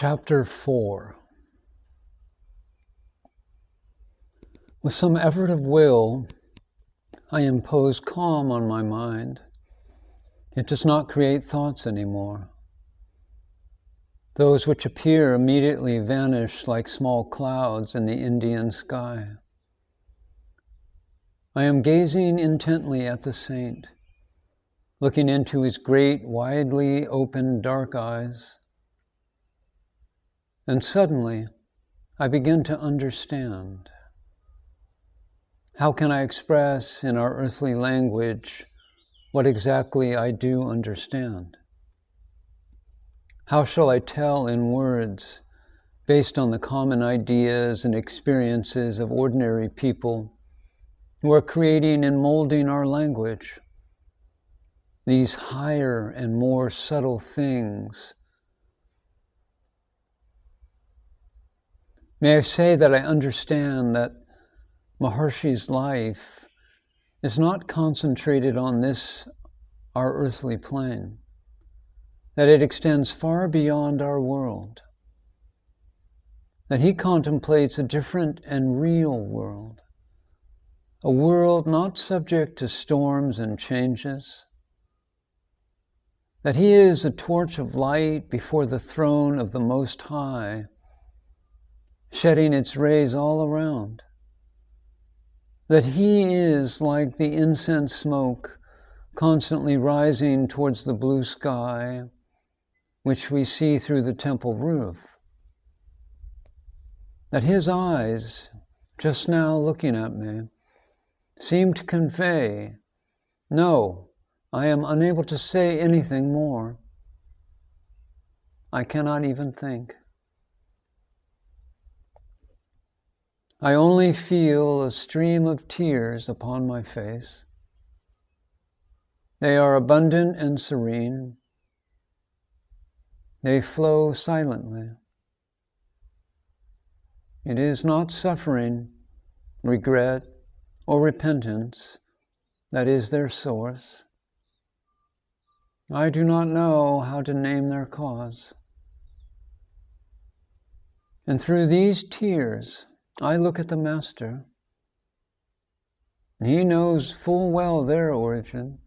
Chapter 4. With some effort of will, I impose calm on my mind. It does not create thoughts anymore. Those which appear immediately vanish like small clouds in the Indian sky. I am gazing intently at the saint, looking into his great, widely opened dark eyes. And suddenly, I begin to understand. How can I express in our earthly language what exactly I do understand? How shall I tell in words, based on the common ideas and experiences of ordinary people who are creating and molding our language, these higher and more subtle things? May I say that I understand that Maharshi's life is not concentrated on this, our earthly plane, that it extends far beyond our world, that he contemplates a different and real world, a world not subject to storms and changes, that he is a torch of light before the throne of the Most High, shedding its rays all around, that he is like the incense smoke constantly rising towards the blue sky, which we see through the temple roof, that his eyes, just now looking at me, seem to convey, no, I am unable to say anything more. I cannot even think. I only feel a stream of tears upon my face. They are abundant and serene. They flow silently. It is not suffering, regret, or repentance that is their source. I do not know how to name their cause. And through these tears, I look at the Master. He knows full well their origin.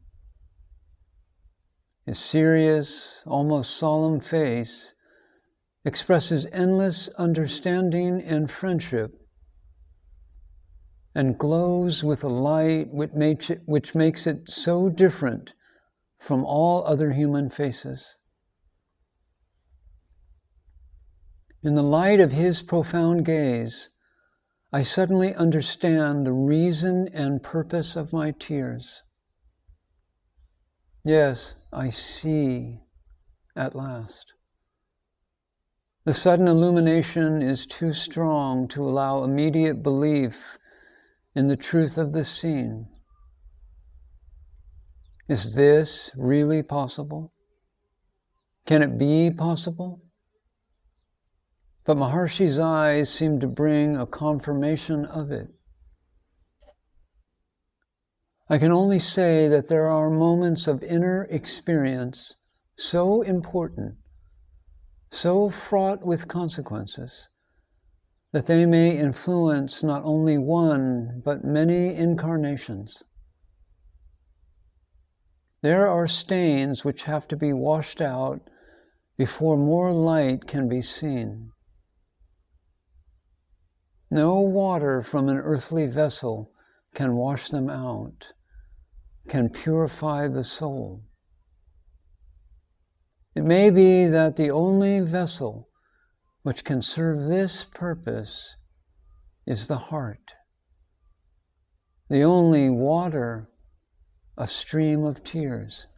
His serious, almost solemn face expresses endless understanding and friendship, and glows with a light which makes it so different from all other human faces. In the light of his profound gaze, I suddenly understand the reason and purpose of my tears. Yes, I see at last. The sudden illumination is too strong to allow immediate belief in the truth of the scene. Is this really possible? Can it be possible? But Maharshi's eyes seem to bring a confirmation of it. I can only say that there are moments of inner experience so important, so fraught with consequences, that they may influence not only one, but many incarnations. There are stains which have to be washed out before more light can be seen. No water from an earthly vessel can wash them out, can purify the soul. It may be that the only vessel which can serve this purpose is the heart. The only water, a stream of tears.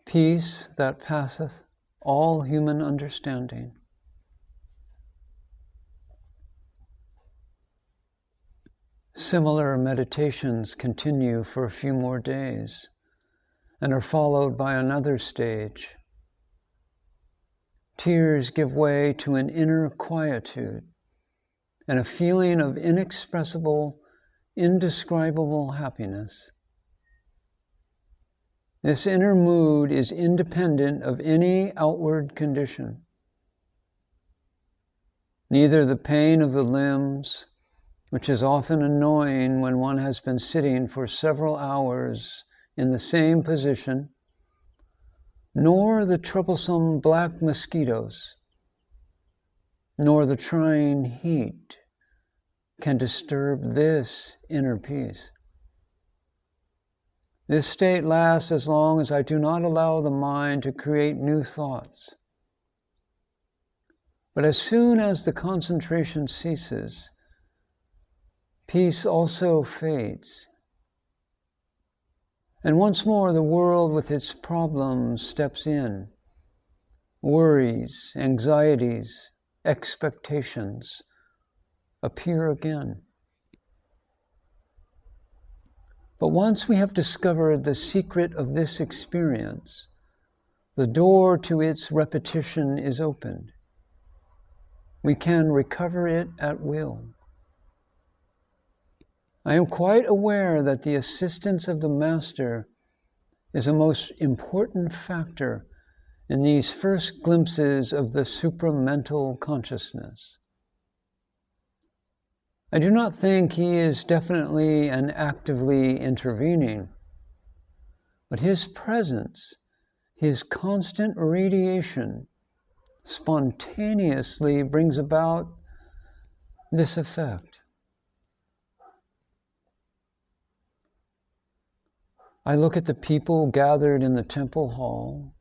Peace that passeth all human understanding. Similar meditations continue for a few more days and are followed by another stage. Tears give way to an inner quietude and a feeling of inexpressible, indescribable happiness. This inner mood is independent of any outward condition. Neither the pain of the limbs, which is often annoying when one has been sitting for several hours in the same position, nor the troublesome black mosquitoes, nor the trying heat can disturb this inner peace. This state lasts as long as I do not allow the mind to create new thoughts. But as soon as the concentration ceases, peace also fades. And once more the world with its problems steps in. Worries, anxieties, expectations appear again. But once we have discovered the secret of this experience, the door to its repetition is opened. We can recover it at will. I am quite aware that the assistance of the Master is a most important factor in these first glimpses of the supramental consciousness. I do not think he is definitely and actively intervening, but his presence, his constant radiation, spontaneously brings about this effect. I look at the people gathered in the temple hall,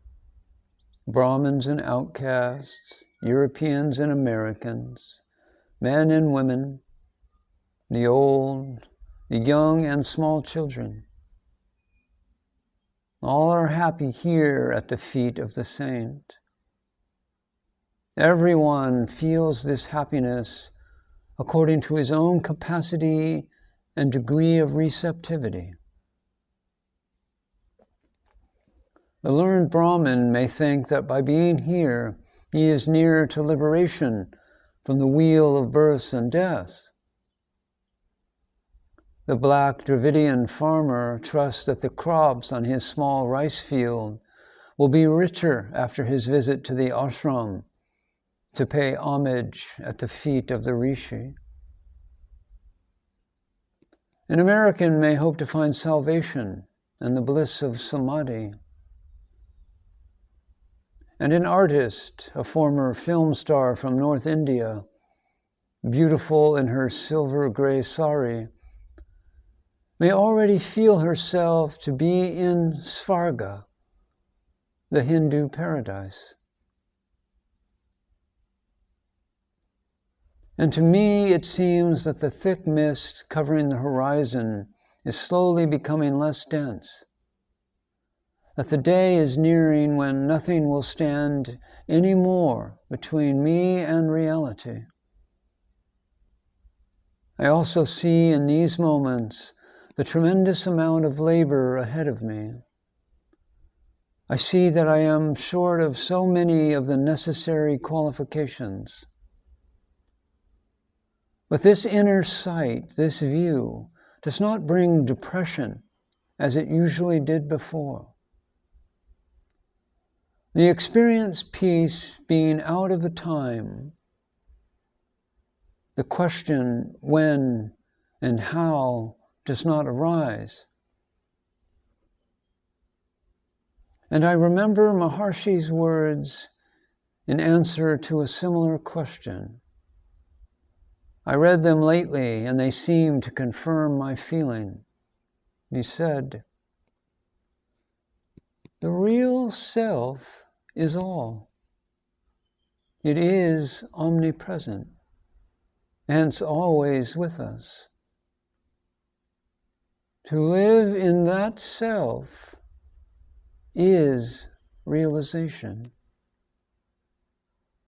Brahmins and outcasts, Europeans and Americans, men and women, the old, the young and small children. All are happy here at the feet of the saint. Everyone feels this happiness according to his own capacity and degree of receptivity. The learned Brahmin may think that by being here, he is near to liberation from the wheel of birth and death. The black Dravidian farmer trusts that the crops on his small rice field will be richer after his visit to the ashram to pay homage at the feet of the rishi. An American may hope to find salvation and the bliss of samadhi. And an artist, a former film star from North India, beautiful in her silver gray sari, may already feel herself to be in Svarga, the Hindu paradise. And to me, it seems that the thick mist covering the horizon is slowly becoming less dense, that the day is nearing when nothing will stand any more between me and reality. I also see in these moments the tremendous amount of labor ahead of me. I see that I am short of so many of the necessary qualifications. But this inner sight, this view, does not bring depression as it usually did before. The experienced peace being out of the time, the question when and how does not arise. And I remember Maharshi's words in answer to a similar question. I read them lately and they seemed to confirm my feeling. He said, "The real self is all. It is omnipresent, hence always with us. To live in that self is realization."